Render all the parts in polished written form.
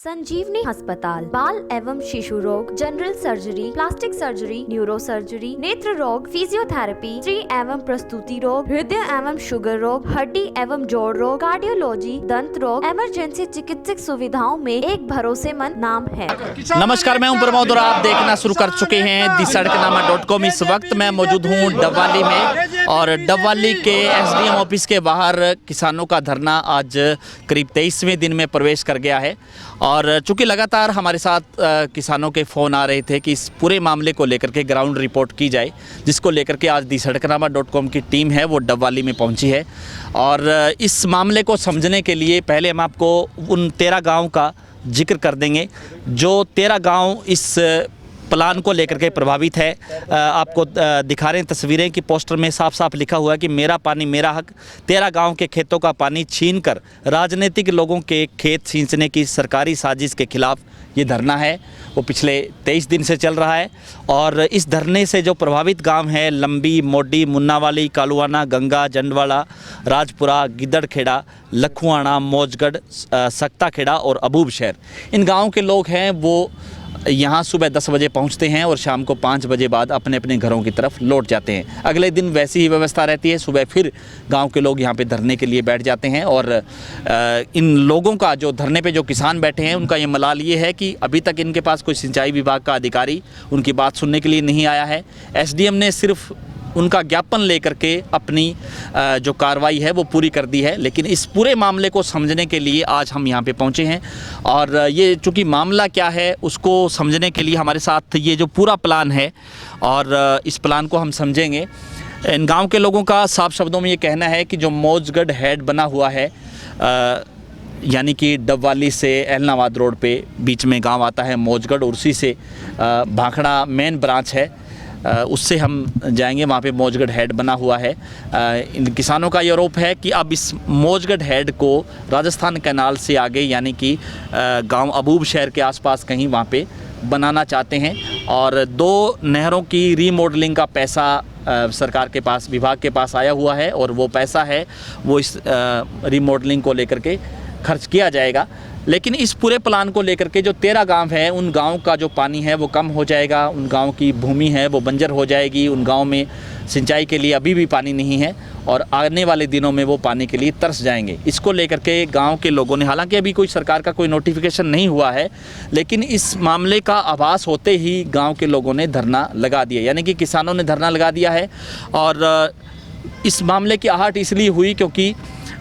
संजीवनी अस्पताल बाल एवं शिशु रोग, general surgery, plastic surgery, neuro surgery, नेत्र रोग, फिजियोथेरेपी, स्त्री एवं प्रसूति रोग, हृदय एवं शुगर रोग, हड्डी एवं जोड़ रोग, कार्डियोलॉजी, दंत रोग, इमरजेंसी चिकित्सक सुविधाओं में एक भरोसेमंद नाम है। नमस्कार, मैं हूं प्रमोद और आप देखना शुरू कर चुके हैं दी-सड़कनामा.com। इस वक्त मैं मौजूद हूं डबवाली में और डबवाली के एसडीएम ऑफिस के बाहर किसानों का धरना आज करीब 23वें दिन में प्रवेश कर गया है। और चूँकि लगातार हमारे साथ किसानों के फ़ोन आ रहे थे कि इस पूरे मामले को लेकर के ग्राउंड रिपोर्ट की जाए, जिसको लेकर के आज दी-सड़कनामा.com की टीम है वो डबवाली में पहुंची है। और इस मामले को समझने के लिए पहले हम आपको उन 13 गांव का जिक्र कर देंगे जो 13 गांव इस प्लान को लेकर के प्रभावित है। आपको दिखा रहे हैं तस्वीरें कि पोस्टर में साफ साफ लिखा हुआ है कि मेरा पानी मेरा हक। 13 गांव के खेतों का पानी छीनकर राजनीतिक लोगों के खेत सींचने की सरकारी साजिश के खिलाफ ये धरना है, वो पिछले 23 दिन से चल रहा है। और इस धरने से जो प्रभावित गांव हैं लंबी, मोडी, मुन्नावाली, कालुआना, गंगा, जंडवाला, राजपुरा, गिद्दड़खेड़ा, लखुआना, मौजगढ़, सक्ताखेड़ा और अबूब शहर, इन गाँव के लोग हैं वो यहाँ सुबह 10 बजे पहुँचते हैं और शाम को 5 बजे बाद अपने अपने घरों की तरफ लौट जाते हैं। अगले दिन वैसी ही व्यवस्था रहती है, सुबह फिर गांव के लोग यहाँ पे धरने के लिए बैठ जाते हैं। और इन लोगों का जो धरने पे जो किसान बैठे हैं उनका ये मलाल ये है कि अभी तक इनके पास कोई सिंचाई विभाग का अधिकारी उनकी बात सुनने के लिए नहीं आया है। एसडीएम ने सिर्फ उनका ज्ञापन लेकर के अपनी जो कार्रवाई है वो पूरी कर दी है। लेकिन इस पूरे मामले को समझने के लिए आज हम यहाँ पे पहुँचे हैं और ये चूँकि मामला क्या है उसको समझने के लिए हमारे साथ ये जो पूरा प्लान है और इस प्लान को हम समझेंगे। इन गांव के लोगों का साफ शब्दों में ये कहना है कि जो मौजगढ़ हेड बना हुआ है, यानी कि डबवाली से एलनाबाद रोड पे बीच में गांव आता है मौजगढ़, और उसी से भाखड़ा मेन ब्रांच है, उससे हम जाएंगे, वहाँ पे मौजगढ़ हेड बना हुआ है। इन किसानों का ये आरोप है कि अब इस मौजगढ़ हेड को राजस्थान कैनाल से आगे यानी कि गांव अबूब शहर के आसपास कहीं वहाँ पे बनाना चाहते हैं। और 2 नहरों की रीमॉडलिंग का पैसा सरकार के पास, विभाग के पास आया हुआ है और वो पैसा है वो इस रीमॉडलिंग को लेकर के खर्च किया जाएगा। लेकिन इस पूरे प्लान को लेकर के जो 13 गांव हैं उन गांव का जो पानी है वो कम हो जाएगा, उन गांव की भूमि है वो बंजर हो जाएगी, उन गांव में सिंचाई के लिए अभी भी पानी नहीं है और आने वाले दिनों में वो पानी के लिए तरस जाएंगे। इसको लेकर के गांव के लोगों ने, हालांकि अभी कोई सरकार का कोई नोटिफिकेशन नहीं हुआ है, लेकिन इस मामले का आभास होते ही गाँव के लोगों ने धरना लगा दिया, यानी कि किसानों ने धरना लगा दिया है। और इस मामले की आहट इसलिए हुई क्योंकि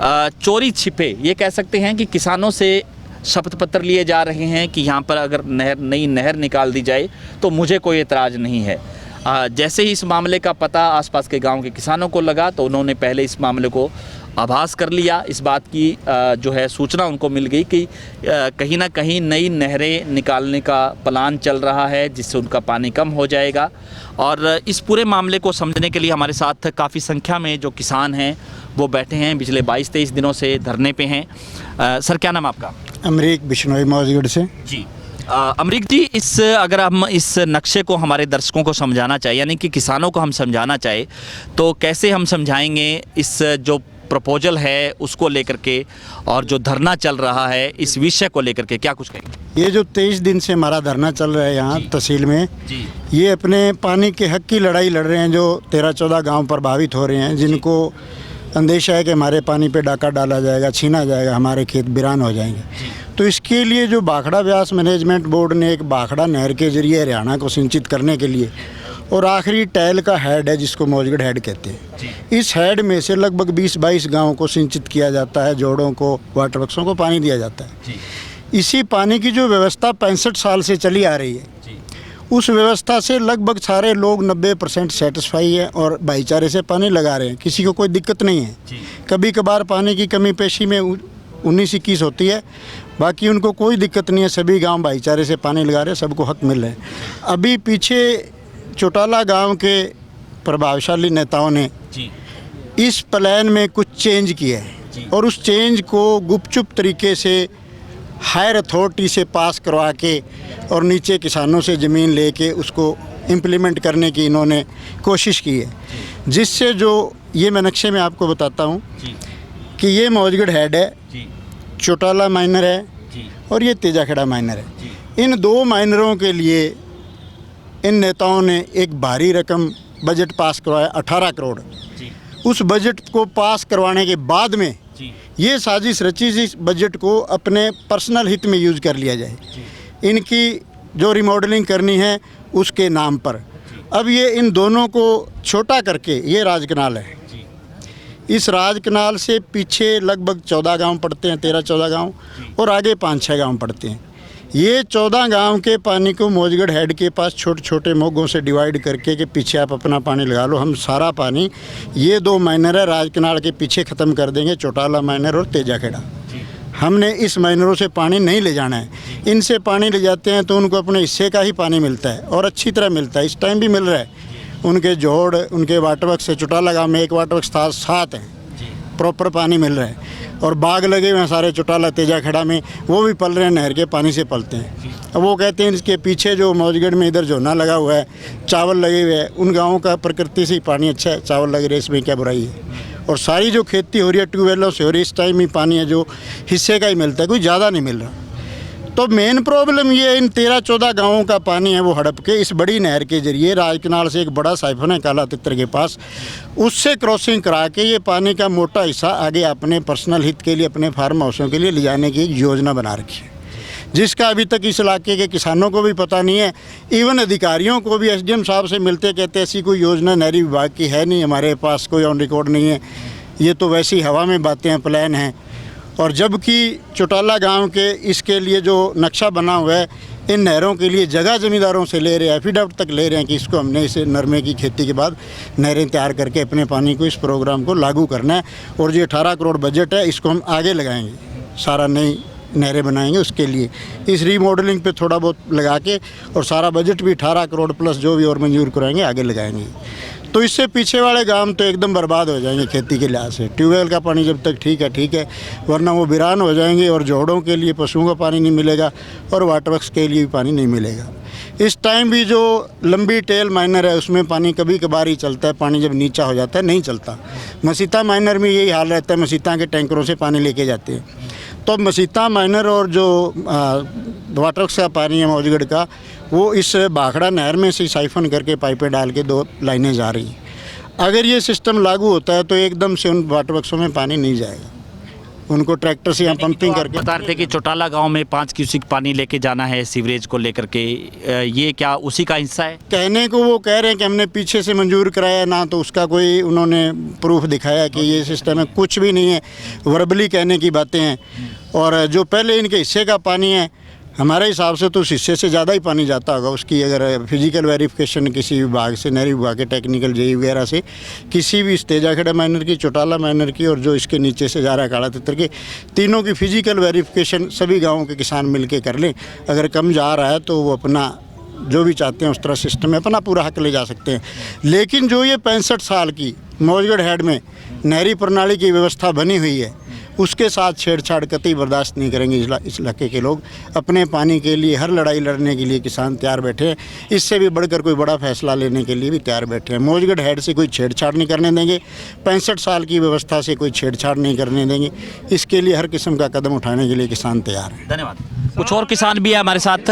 चोरी छिपे ये कह सकते हैं कि किसानों से शपथ पत्र लिए जा रहे हैं कि यहाँ पर अगर नई नहर निकाल दी जाए तो मुझे कोई एतराज़ नहीं है। जैसे ही इस मामले का पता आसपास के गांव के किसानों को लगा तो उन्होंने पहले इस मामले को आभास कर लिया, इस बात की जो है सूचना उनको मिल गई कि कहीं ना कहीं नई नहरें निकालने का प्लान चल रहा है जिससे उनका पानी कम हो जाएगा। और इस पूरे मामले को समझने के लिए हमारे साथ काफ़ी संख्या में जो किसान हैं वो बैठे हैं, पिछले 22-23 दिनों से धरने पे हैं। सर, क्या नाम आपका? अमरीक बिश्नोई, मौजगढ़ से। जी अमरीक जी, अगर हम इस नक्शे को हमारे दर्शकों को समझाना चाहें, यानी कि किसानों को हम समझाना चाहें, तो कैसे हम समझाएंगे इस जो प्रपोजल है उसको लेकर के और जो धरना चल रहा है इस विषय को लेकर के क्या कुछ कहेंगे? ये जो 23 दिन से हमारा धरना चल रहा है यहाँ तहसील में जी, ये अपने पानी के हक की लड़ाई लड़ रहे हैं। जो 13-14 गांव प्रभावित हो रहे हैं, जिनको अंदेशा है कि हमारे पानी पे डाका डाला जाएगा, छीना जाएगा, हमारे खेत वीरान हो जाएंगे। तो इसके लिए जो भाखड़ा व्यास मैनेजमेंट बोर्ड ने एक भाखड़ा नहर के जरिए हरियाणा को सिंचित करने के लिए, और आखिरी टैल का हेड है जिसको मौजगढ़ हेड कहते हैं, इस हेड में से लगभग 20-22 गाँव को सिंचित किया जाता है, जोड़ों को, वाटर वर्क्सों को पानी दिया जाता है। इसी पानी की जो व्यवस्था 65 साल से चली आ रही है, उस व्यवस्था से लगभग सारे लोग 90% सेटिस्फाई है और भाईचारे से पानी लगा रहे हैं, किसी को कोई दिक्कत नहीं है। कभी कभार पानी की कमी पेशी में 19-21 होती है, बाकी उनको कोई दिक्कत नहीं है, सभी गांव भाईचारे से पानी लगा रहे हैं, सबको हक मिल रहे हैं। अभी पीछे चौटाला गांव के प्रभावशाली नेताओं ने इस प्लान में कुछ चेंज किया है और उस चेंज को गुपचुप तरीके से हायर अथॉरिटी से पास करवा के और नीचे किसानों से ज़मीन लेके उसको इम्प्लीमेंट करने की इन्होंने कोशिश की है, जिससे जो ये मैं नक्शे में आपको बताता हूँ कि ये मौजगढ़ हेड है, चौटाला माइनर है, और ये तेजाखेड़ा माइनर है। इन 2 माइनरों के लिए इन नेताओं ने एक भारी रकम बजट पास करवाया 18 करोड़। उस बजट को पास करवाने के बाद में ये साजिश रची इस बजट को अपने पर्सनल हित में यूज़ कर लिया जाए, इनकी जो रिमॉडलिंग करनी है उसके नाम पर। अब ये इन दोनों को छोटा करके ये राज कनाल है, इस राज कनाल से पीछे लगभग 14 गांव पड़ते हैं, 13-14 गांव, और आगे 5-6 गांव पड़ते हैं। ये 14 गांव के पानी को मौजगढ़ हेड के पास छोटे छोटे मोगों से डिवाइड करके कि पीछे आप अपना पानी लगा लो, हम सारा पानी ये 2 माइनर है राज कनाल के पीछे ख़त्म कर देंगे, चौटाला माइनर और तेजाखेड़ा। हमने इस माइनरों से पानी नहीं ले जाना है। इनसे पानी ले जाते हैं तो उनको अपने हिस्से का ही पानी मिलता है और अच्छी तरह मिलता है, इस टाइम भी मिल रहा है। उनके जोड़, उनके वाटरवर्क से चौटाला गाँव में एक वाटरवर्क 7 हैं, प्रॉपर पानी मिल रहा है। और बाग लगे हुए हैं सारे चौटाला तेजाखेड़ा में, वो भी पल रहे हैं, नहर के पानी से पलते हैं। अब वो कहते हैं इसके पीछे जो मौजगढ़ में इधर झोना लगा हुआ है, चावल लगे हुए हैं, उन गाँवों का प्रकृति से ही पानी अच्छा है, चावल लगे रहे, इसमें क्या बुराई है। और सारी जो खेती हो रही है ट्यूबवेलों से हो रही है, इस टाइम ही पानी है जो हिस्से का ही मिलता है, कोई ज़्यादा नहीं मिल रहा। तो मेन प्रॉब्लम ये इन 13-14 गाँवों का पानी है वो हड़प के इस बड़ी नहर के जरिए राज कनाल से एक बड़ा साइफन है काला तितर के पास, उससे क्रॉसिंग करा के ये पानी का मोटा हिस्सा आगे अपने पर्सनल हित के लिए, अपने फार्म हाउसों के लिए ले जाने की एक योजना बना रखी है, जिसका अभी तक इस इलाके के किसानों को भी पता नहीं है। इवन अधिकारियों को भी एसडीएम साहब से मिलते कहते ऐसी कोई योजना नहरी विभाग की है नहीं, हमारे पास कोई ऑन रिकॉर्ड नहीं है, ये तो वैसी हवा में बातें हैं, प्लान हैं। और जबकि चौटाला गांव के इसके लिए जो नक्शा बना हुआ है, इन नहरों के लिए जगह ज़मींदारों से ले रहे हैं, एफिडेविट तक ले रहे हैं कि इसको हमने इसे नरमे की खेती के बाद नहरें तैयार करके अपने पानी को इस प्रोग्राम को लागू करना है। और जो 18 करोड़ बजट है इसको हम आगे लगाएंगे, सारा नई नहरें बनाएंगे, उसके लिए इस रीमॉडलिंग पे थोड़ा बहुत लगा के, और सारा बजट भी 18 करोड़ प्लस जो भी और मंजूर कराएंगे आगे लगाएंगे। तो इससे पीछे वाले गांव तो एकदम बर्बाद हो जाएंगे खेती के लिहाज से। ट्यूबवेल का पानी जब तक ठीक है, वरना वो वीरान हो जाएंगे और जोड़ों के लिए पशुओं का पानी नहीं मिलेगा और वाटरवर्क्स के लिए भी पानी नहीं मिलेगा। इस टाइम भी जो लंबी टेल माइनर है उसमें पानी कभी कभार ही चलता है, पानी जब नीचा हो जाता है नहीं चलता। मसीता माइनर में यही हाल रहता है, मसीता के टैंकरों से पानी लेके जाते हैं। तो मसीता माइनर और जो वाटरवर्क्स का पानी है मौजगढ़ का, वो इस भाखड़ा नहर में से साइफन करके पाइपें डाल के 2 लाइनें जा रही हैं। अगर ये सिस्टम लागू होता है तो एकदम से उन वाटरवर्क्सों में पानी नहीं जाएगा, उनको ट्रैक्टर से यहाँ पंपिंग करके। बता रहे थे कि चौटाला गांव में 5 क्यूसिक पानी लेके जाना है सीवरेज को लेकर के, ये क्या उसी का हिस्सा है? कहने को वो कह रहे हैं कि हमने पीछे से मंजूर कराया ना, तो उसका कोई उन्होंने प्रूफ दिखाया कि ये सिस्टम है, कुछ भी नहीं है, वर्बली कहने की बातें हैं। और जो पहले इनके हिस्से का पानी है, हमारे हिसाब से तो उस हिस्से से ज़्यादा ही पानी जाता होगा। उसकी अगर फिजिकल वेरिफिकेशन किसी विभाग से, नहरी विभाग के टेक्निकल जेई वगैरह से, किसी भी तेजाखेड़ा माइनर की, चौटाला माइनर की और जो इसके नीचे से जा रहा है काला तितर के, तीनों की फिजिकल वेरिफिकेशन सभी गाँवों के किसान मिल के कर लें। अगर कम जा रहा है तो वो अपना जो भी चाहते हैं उस तरह सिस्टम में अपना पूरा हक ले जा सकते हैं। लेकिन जो ये 65 साल की मौजगढ़ हेड में नहरी प्रणाली की व्यवस्था बनी हुई है, उसके साथ छेड़छाड़ कतई बर्दाश्त नहीं करेंगे इस इलाके के लोग। अपने पानी के लिए हर लड़ाई लड़ने के लिए किसान तैयार बैठे हैं, इससे भी बढ़कर कोई बड़ा फैसला लेने के लिए भी तैयार बैठे हैं। मौजगढ़ हेड से कोई छेड़छाड़ नहीं करने देंगे, 65 साल की व्यवस्था से कोई छेड़छाड़ नहीं करने देंगे। इसके लिए हर किस्म का कदम उठाने के लिए किसान तैयार हैं। धन्यवाद। कुछ और किसान भी है हमारे साथ,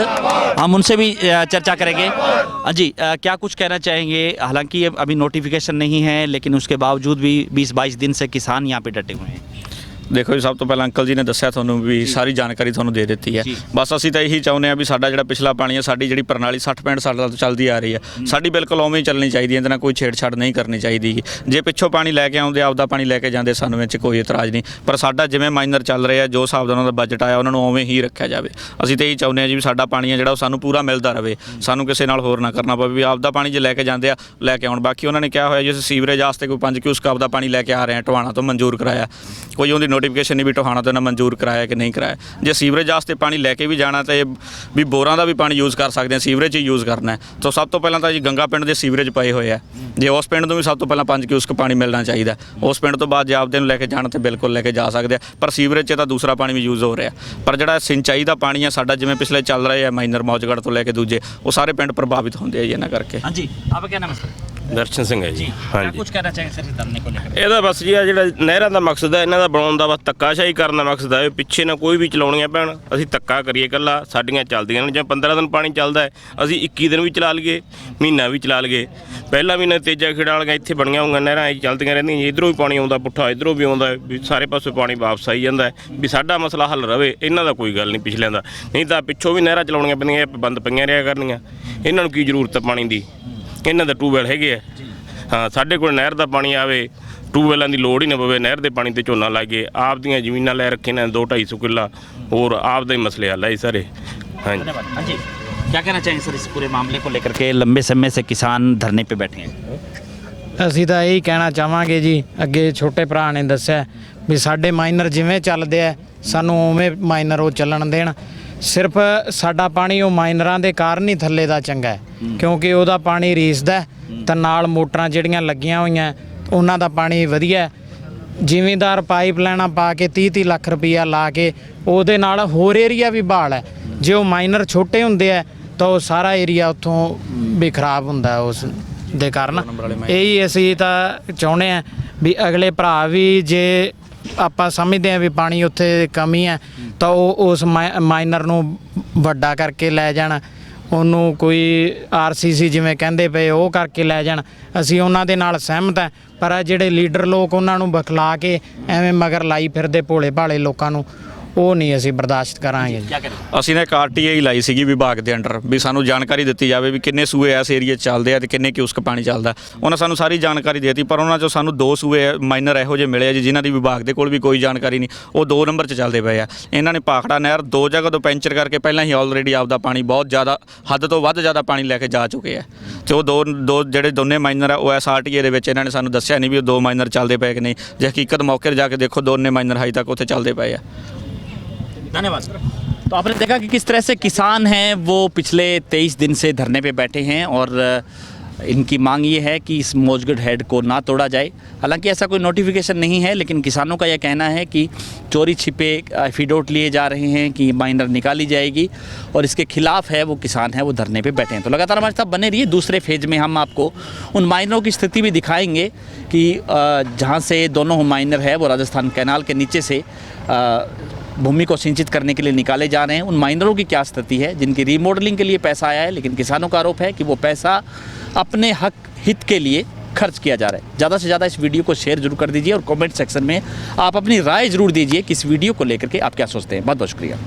हम उनसे भी चर्चा करेंगे। जी, क्या कुछ कहना चाहेंगे? हालांकि अभी नोटिफिकेशन नहीं है, लेकिन उसके बावजूद भी 20-22 दिन से किसान यहाँ पे डटे हुए हैं। देखो जी, ਸਭ ਤੋਂ ਪਹਿਲਾਂ ਅੰਕਲ ਜੀ ਨੇ ਦੱਸਿਆ ਤੁਹਾਨੂੰ ਵੀ ਸਾਰੀ ਜਾਣਕਾਰੀ ਤੁਹਾਨੂੰ ਦੇ ਦਿੱਤੀ ਹੈ। ਬਸ ਅਸੀਂ ਤਾਂ ਇਹੀ ਚਾਹੁੰਦੇ ਹਾਂ ਵੀ ਸਾਡਾ ਜਿਹੜਾ ਪਿਛਲਾ ਪਾਣੀ ਹੈ, ਸਾਡੀ ਜਿਹੜੀ ਪ੍ਰਣਾਲੀ 60-65 ਸਾਲਾਂ ਤੋਂ ਚੱਲਦੀ ਆ ਰਹੀ ਹੈ, ਸਾਡੀ ਬਿਲਕੁਲ ਉਵੇਂ ਹੀ ਚੱਲਣੀ ਚਾਹੀਦੀ ਹੈ, ਇਹਦੇ ਨਾਲ ਕੋਈ ਛੇੜਛਾੜ ਨਹੀਂ ਕਰਨੀ ਚਾਹੀਦੀ। ਜੇ ਪਿੱਛੋਂ ਪਾਣੀ ਲੈ ਕੇ ਆਉਂਦੇ, ਆਪਦਾ ਪਾਣੀ ਲੈ ਕੇ ਜਾਂਦੇ, ਸਾਨੂੰ ਵਿੱਚ ਕੋਈ ਇਤਰਾਜ਼ ਨਹੀਂ, ਪਰ ਸਾਡਾ ਜਿਵੇਂ ਮਾਈਨਰ ਚੱਲ ਰਿਹਾ, ਜੋ ਹਿਸਾਬ ਦਾ ਉਹਨਾਂ ਦਾ ਬਜਟ ਆਇਆ, ਉਹਨਾਂ ਨੂੰ ਉਵੇਂ ਹੀ ਰੱਖਿਆ ਜਾਵੇ। ਅਸੀਂ ਤਾਂ ਇਹੀ ਚਾਹੁੰਦੇ ਹਾਂ ਜੀ ਵੀ ਸਾਡਾ ਪਾਣੀ ਹੈ ਜਿਹੜਾ ਉਹ ਸਾਨੂੰ ਪੂਰਾ ਮਿਲਦਾ ਰਹੇ, ਸਾਨੂੰ ਕਿਸੇ ਨਾਲ ਹੋਰ ਨਾ ਕਰਨਾ ਪਵੇ, ਵੀ ਆਪਦਾ ਪਾਣੀ ਜੇ ਲੈ ਕੇ ਜਾਂਦੇ ਆ ਲੈ ਕੇ ਆਉਣ। ਬਾਕੀ ਉਹਨਾਂ ਨੇ ਕਿਹਾ ਹੋਇਆ ਜੀ ਅਸੀਂ ਸੀਵਰੇਜ ਵਾਸਤੇ ਕੋਈ 5 ਕਿਊਸਕ ਆਪਦਾ ਪਾਣੀ ਲੈ ਕੇ ਆ ਰਹੇ ਹਾਂ, ਟਵਾਣਾ ਤੋਂ ਮਨਜ਼ੂਰ ਕਰਾਇਆ, ਕੋਈ ਉਹਦੀ ਨੋਟੀਫਿਕੇਸ਼ਨ ਨਹੀਂ ਵੀ ਟਵਾਣਾ तो ना मंजूर कराया कि नहीं कराया। जो सीवरेज वास्ते पानी लैके भी जाना तो भी बोरां का भी पानी यूज़ कर सकते हैं, सीवरेज ही यूज़ करना है। तो सब तो पहला तो जी गंगा पिंड के सीवरेज पए हुए हैं, जे उस पिंड तो भी सब तो पहला 5 क्यूसक पानी मिलना चाहिए। उस पिंड तो बाद जे आपदे नूं लैके जाना तो बिल्कुल लैके जा सकते हैं, पर सीवरेज तो दूसरा पानी भी यूज़ हो रहा है। पर जिहड़ा सिंचाई का पानी है साडा, जिवें पिछले चल रहे हैं माइनर मौजगढ़ तो लैके दूजे, वो सारे पिंड प्रभावित होंगे जी इन्हां करके। हाँ जी, आपका क्या नाम है? ਦਰਸ਼ਨ ਸਿੰਘ ਹੈ ਜੀ क्या ਹਾਂਜੀ कुछ कहना चाहेंगे सर इस धरने को लेकर? ਇਹਦਾ ਬਸ ਜੀ ਆ ਜਿਹੜਾ ਨਹਿਰਾਂ ਦਾ ਮਕਸਦ ਹੈ ਇਹਨਾਂ ਦਾ ਬਣਾਉਣ ਦਾ ਬਸ ਧੱਕਾਸ਼ਾਹੀ ਕਰਨ ਦਾ ਮਕਸਦ ਹੈ ਪਿੱਛੇ ਨਾ ਕੋਈ ਵੀ ਚਲਾਉਣੀਆਂ ਪੈਣ ਅਸੀਂ ਧੱਕਾ ਕਰੀਏ ਇਕੱਲਾ ਸਾਡੀਆਂ ਚੱਲਦੀਆਂ ਨੇ ਜਾਂ 15 ਦਿਨ ਪਾਣੀ ਚੱਲਦਾ ਹੈ ਅਸੀਂ 21 ਦਿਨ ਵੀ ਚਲਾ ਲਈਏ ਮਹੀਨਾ ਵੀ ਚਲਾ ਲਈਏ ਪਹਿਲਾ ਮਹੀਨਾ ਤੇਜਾ ਖੇੜਾ ਵਾਲੀਆਂ ਇੱਥੇ ਬਣੀਆਂ ਹੋਈਆਂ ਨਹਿਰਾਂ ਇਹ ਚੱਲਦੀਆਂ ਰਹਿੰਦੀਆਂ ਜੀ ਇਧਰੋਂ ਵੀ ਪਾਣੀ ਆਉਂਦਾ ਪੁੱਠਾ ਇਧਰੋਂ ਵੀ ਆਉਂਦਾ ਵੀ ਸਾਰੇ ਪਾਸੇ ਪਾਣੀ ਵਾਪਸ ਆਈ ਜਾਂਦਾ ਵੀ ਸਾਡਾ ਮਸਲਾ ਹੱਲ ਰਵੇ ਇਹਨਾਂ ਦਾ ਕੋਈ ਗੱਲ ਨਹੀਂ ਪਿਛਲਿਆਂ ਦਾ ਨਹੀਂ ਤਾਂ ਪਿੱਛੋਂ ਵੀ ਨਹਿਰਾਂ ਚਲਾਉਣੀਆਂ ਪੈਂਦੀਆਂ ਇਹ ਬੰਦ ਪਈਆਂ ਰਿਹਾ ਕਰਨੀਆਂ ਇਹਨਾਂ ਨੂੰ ਕੀ ਜ਼ਰੂਰਤ ਹੈ ਪਾਣੀ ਦੀ ਇਹਨਾਂ ਦਾ ਟੂਬਵੈਲ ਹੈਗੇ ਆ ਹਾਂ ਸਾਡੇ ਕੋਲ ਨਹਿਰ ਦਾ ਪਾਣੀ ਆਵੇ ਟੂਬਵੈਲਾਂ ਦੀ ਲੋੜ ਹੀ ਨਾ ਪਵੇ ਨਹਿਰ ਦੇ ਪਾਣੀ ਤੇ ਝੋਨਾ ਲਾਗੇ ਆਪ ਦੀਆਂ ਜ਼ਮੀਨਾਂ ਲੈ ਰੱਖੇ ਨੇ 2-250 ਕਿੱਲਾ ਹੋਰ ਆਪ ਦਾ ਹੀ ਮਸਲੇ ਹੱਲ ਹੈ ਜੀ ਸਾਰੇ ਹਾਂਜੀ धन्यवाद। हाँ जी, क्या कहना चाहेंगे सर इस पूरे मामले को लेकर के? लंबे समय से किसान धरने पे बैठे हैं। ਅਸੀਂ ਤਾਂ ਇਹੀ ਕਹਿਣਾ ਚਾਹਾਂਗੇ ਜੀ ਅੱਗੇ ਛੋਟੇ ਭਰਾ ਨੇ ਦੱਸਿਆ ਵੀ ਸਾਡੇ ਮਾਈਨਰ ਜਿਵੇਂ ਚੱਲਦੇ ਆ ਸਾਨੂੰ ਉਵੇਂ ਮਾਈਨਰ ਉਹ ਚੱਲਣ ਦੇਣ ਸਿਰਫ ਸਾਡਾ ਪਾਣੀ ਉਹ ਮਾਈਨਰਾਂ ਦੇ ਕਾਰਨ ਹੀ ਥੱਲੇ ਦਾ ਚੰਗਾ ਹੈ ਕਿਉਂਕਿ ਉਹਦਾ ਪਾਣੀ ਰੀਸਦਾ ਤਾਂ ਨਾਲ ਮੋਟਰਾਂ ਜਿਹੜੀਆਂ ਲੱਗੀਆਂ ਹੋਈਆਂ ਉਹਨਾਂ ਦਾ ਪਾਣੀ ਵਧੀਆ ਹੈ। ਜ਼ਿਮੀਂਦਾਰ ਪਾਈਪ ਲਾਈਨਾਂ ਪਾ ਕੇ 30-30 ਲੱਖ ਰੁਪਈਆ ਲਾ ਕੇ ਉਹਦੇ ਨਾਲ ਹੋਰ ਏਰੀਆ ਵੀ ਬਹਾਲ ਹੈ ਜੇ ਉਹ ਮਾਈਨਰ ਛੋਟੇ ਹੁੰਦੇ ਆ ਤਾਂ ਉਹ ਸਾਰਾ ਏਰੀਆ ਉੱਥੋਂ ਵੀ ਖਰਾਬ ਹੁੰਦਾ ਹੈ ਉਸ ਦੇ ਕਾਰਨ ਇਹੀ ਅਸੀਂ ਤਾਂ ਚਾਹੁੰਦੇ ਆ ਵੀ ਅਗਲੇ ਭਰਾ ਵੀ ਜੇ ਆਪਾਂ ਸਮਝਦੇ ਆ ਵੀ ਪਾਣੀ ਉੱਥੇ ਕਮੀ ਹੈ ਤਾਂ ਉਹ ਉਸ ਮਾਈਨਰ ਨੂੰ ਵੱਡਾ ਕਰਕੇ ਲੈ ਜਾਣ ਉਹਨੂੰ ਕੋਈ ਆਰਸੀਸੀ ਜਿਵੇਂ ਕਹਿੰਦੇ ਪਏ ਉਹ ਕਰਕੇ ਲੈ ਜਾਣ ਅਸੀਂ ਉਹਨਾਂ ਦੇ ਨਾਲ ਸਹਿਮਤ ਹੈ ਪਰ ਆਹ ਜਿਹੜੇ ਲੀਡਰ ਲੋਕ ਉਹਨਾਂ ਨੂੰ ਬਖਲਾ ਕੇ ਐਵੇਂ ਮਗਰ ਲਾਈ ਫਿਰਦੇ ਭੋਲੇ ਭਾਲੇ ਲੋਕਾਂ ਨੂੰ ਉਹ ਨਹੀਂ ਅਸੀਂ ਬਰਦਾਸ਼ਤ ਕਰਾਂਗੇ ਜੀ। क्या करें? ਅਸੀਂ ਨੇ ਇੱਕ ਆਰਟੀਆਈ ਲਾਈ ਸੀਗੀ ਵਿਭਾਗ ਦੇ ਅੰਡਰ ਵੀ ਸਾਨੂੰ ਜਾਣਕਾਰੀ ਦਿੱਤੀ ਜਾਵੇ ਵੀ ਕਿੰਨੇ ਸੂਏ ਇਸ ਏਰੀਆ 'ਚ ਚੱਲਦੇ ਆ ਤੇ ਕਿੰਨੇ ਕਿਊਸਕ ਪਾਣੀ ਚੱਲਦਾ ਉਹਨਾਂ ਸਾਨੂੰ ਸਾਰੀ ਜਾਣਕਾਰੀ ਦੇ ਦਿੱਤੀ ਪਰ ਉਹਨਾਂ 'ਚੋਂ ਸਾਨੂੰ 2 ਸੂਏ ਮਾਈਨਰ ਇਹੋ ਜਿਹੇ ਮਿਲੇ ਆ ਜੀ ਜਿਨ੍ਹਾਂ ਦੀ ਵਿਭਾਗ ਦੇ ਕੋਲ ਵੀ ਕੋਈ ਜਾਣਕਾਰੀ ਨਹੀਂ ਉਹ 2 ਨੰਬਰ 'ਚ ਚੱਲਦੇ ਪਏ ਆ ਇਹਨਾਂ ਨੇ ਭਾਖੜਾ ਨਹਿਰ 2 ਜਗ੍ਹਾ ਤੋਂ ਪੈਂਚਰ ਕਰਕੇ ਪਹਿਲਾਂ ਹੀ ਆਲਰੇਡੀ ਆਪਦਾ ਪਾਣੀ ਬਹੁਤ ਜ਼ਿਆਦਾ ਹੱਦ ਤੋਂ ਵੱਧ ਜ਼ਿਆਦਾ ਪਾਣੀ ਲੈ ਕੇ ਜਾ ਚੁੱਕੇ ਆ ਤੇ ਉਹ ਦੋ ਜਿਹੜੇ ਦੋਨੇ ਮਾਈਨਰ ਆ ਉਹ ਇਸ ਆਰਟੀਏ ਦੇ ਵਿੱਚ ਇਹਨਾਂ ਨੇ ਸਾਨੂੰ ਦੱਸਿਆ ਨਹੀਂ ਵੀ ਉਹ 2 ਮਾਈਨਰ ਚੱਲਦੇ ਪਏ ਕਿ ਨਹੀਂ ਜੇ ਹਕੀਕਤ ਮੌਕੇ 'ਤੇ ਜਾ ਕੇ ਦੇਖੋ ਦੋਨੇ ਮਾਈਨਰ ਹਜੇ ਤੱਕ ਉੱਥੇ ਚੱਲਦੇ ਪਏ ਆ। धन्यवाद। तो आपने देखा कि किस तरह से किसान हैं वो पिछले 23 दिन से धरने पे बैठे हैं और इनकी मांग ये है कि इस मौजगढ़ हेड को ना तोड़ा जाए। हालांकि ऐसा कोई नोटिफिकेशन नहीं है लेकिन किसानों का यह कहना है कि चोरी छिपे एफिडेविट लिए जा रहे हैं कि माइनर निकाली जाएगी और इसके खिलाफ है वो किसान है वो धरने पे बैठे हैं। तो लगातार हमारे साथ बने रहिए दूसरे फेज में हम आपको उन माइनरों की स्थिति भी दिखाएंगे कि जहाँ से दोनों माइनर है वो राजस्थान कैनाल के नीचे से भूमि को सिंचित करने के लिए निकाले जा रहे हैं उन माइनरों की क्या स्थिति है जिनकी रीमॉडलिंग के लिए पैसा आया है लेकिन किसानों का आरोप है कि वो पैसा अपने हक हित के लिए खर्च किया जा रहा है। ज़्यादा से ज़्यादा इस वीडियो को शेयर जरूर कर दीजिए और कमेंट सेक्शन में आप अपनी राय ज़रूर दीजिए कि इस वीडियो को लेकर के आप क्या सोचते हैं। बहुत बहुत शुक्रिया।